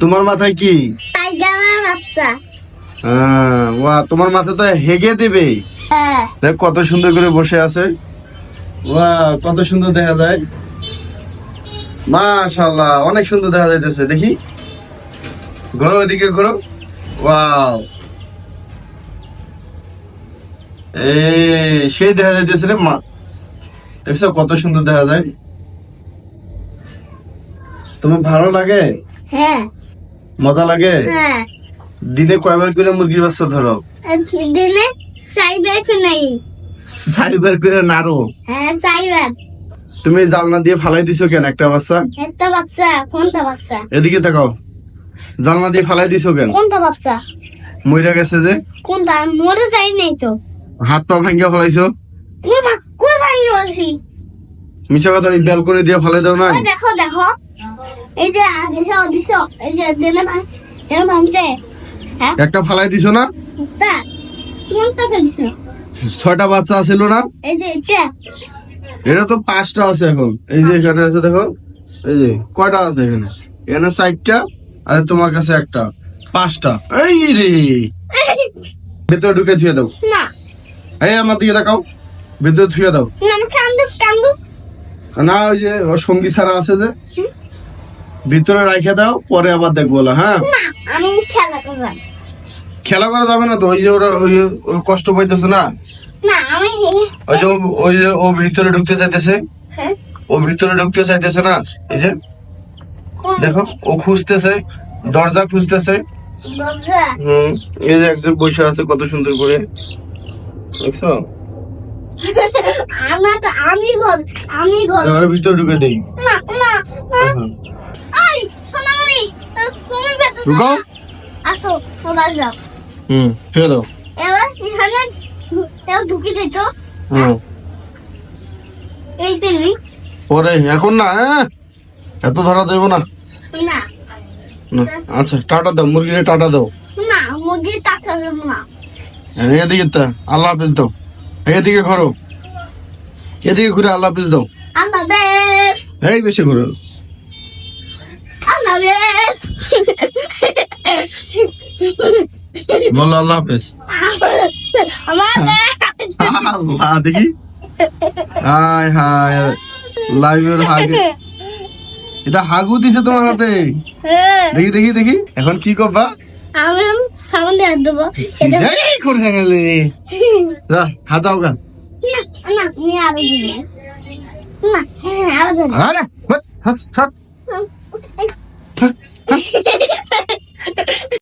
তোমার মাথায় কি? টাইগারের বাচ্চা। বাহ, তোমার মাথা তো হেগে দেবে। হ্যাঁ। দেখ কত সুন্দর করে বসে আছে। বাহ, কত সুন্দর দেখা যায়। মাশাআল্লাহ, অনেক সুন্দর দেখা যাইতেছে। দেখি, ঘোরো ওইদিকে ঘোরো। ওয়াও, সেই দেখা যাইতেছে রে মা। দেখছো কত সুন্দর দেখা যায়। তোমার ভালো লাগে? হ্যাঁ। মজা লাগে? হ্যাঁ। দিনে কয়বার করে মুরগির বাচ্চা ধরো? দিনে 4 বার নাই। 4 বার করে নাড়ো? হ্যাঁ, 4 বার। তুমি জালনা দিয়ে ফালাই দিছো কেন একটা বাচ্চা? একটা বাচ্চা। কোনটা বাচ্চা? এদিকে তাকাও। জালনা দিয়ে ফালাই দিছো কেন? কোনটা বাচ্চা? মইরা গেছে যে। কোনটা? মরে যাই নাই তো। হাত পা ভাঙ্গিয়া ফালাইছো? কোন ভাই বলছি? মিছা কথা, ওই ব্যালকনি দিয়ে ফালাই দাও না? ওই দেখো দেখো, এই যে দিছো এই যে দেনে ভাঙছে। হ্যাঁ, একটা ফালাই দিছো না? তা কোনটা ফেলছো? 6টা বাচ্চা আছিল না? এই যে এটা। এটা তো 5টা আছে এখন। এই যে এখানে আছে দেখো। এই যে কয়টা আছে এখানে? এখানে 4টা, আর তোমার কাছে একটা। 5টা। এই রে, ভেতরে ঢুকে ধুয়ে দাও। না এই আমার দিকে তাকাও, ভেতরে ধুয়ে দাও। না, আমি কান্দু কান্দু। না, ওই যে ওর সঙ্গী ছাড়া আছে যে, ভিতরে রাখে দাও, পরে আবার দেখবো না। হ্যাঁ, না, আমি খেলা করব। খেলা করা যাবে না তো। ওই যে ওরা ওই কষ্ট পাইতেছে না। না, আমি ওই যে ও ভিতরে ঢুকতে চাইতেছে। হ্যাঁ, ও ভিতরে ঢুকতে চাইতেছে না। এই যে দেখো, ও খুঁজতেছে, দরজা খুঁজতেছে। দরজা। এই যে একজন বসে আছে কত সুন্দর করে, দেখছো? আমি ঘর। এবার ভিতরে ঢুকে দেই। না না না। আই সোনামণি, তুমি ভেতরে ঢুকাও। আসো, মোবাইল দাও। ফেলে দাও। এবার এখানে ঢুকে যেত। এই দিনই পরে এখন না, এত ধরা দেবো না। না না, আচ্ছা, টাটা দাও, মুরগিরে টাটা দাও। না, মুরগি টাকা দেবো না। এদিকে তা আল্লাহ হাফিজ দাও। এদিকে ঘোরো, এদিকে ঘুরে আল্লাহ হাফিজ দাও। আল্লাহ বেশ। এই বেশি ঘুরো। আল্লাহ বেশ। বলো আল্লাহ হাফিজ। আমার আল্লাহ, দেখি। হায় হায়, লাইভের হাগে। এটা হাগু দিছে তোমার হাতে। দেখি দেখি দেখি, এখন কি করবা? আমি সামনে হাত দেবো। এই করে গেলে যা, হাত দাও গা। না, আমি আরো দিবি। না, আরো দিবি। আরে হাত ছাড়।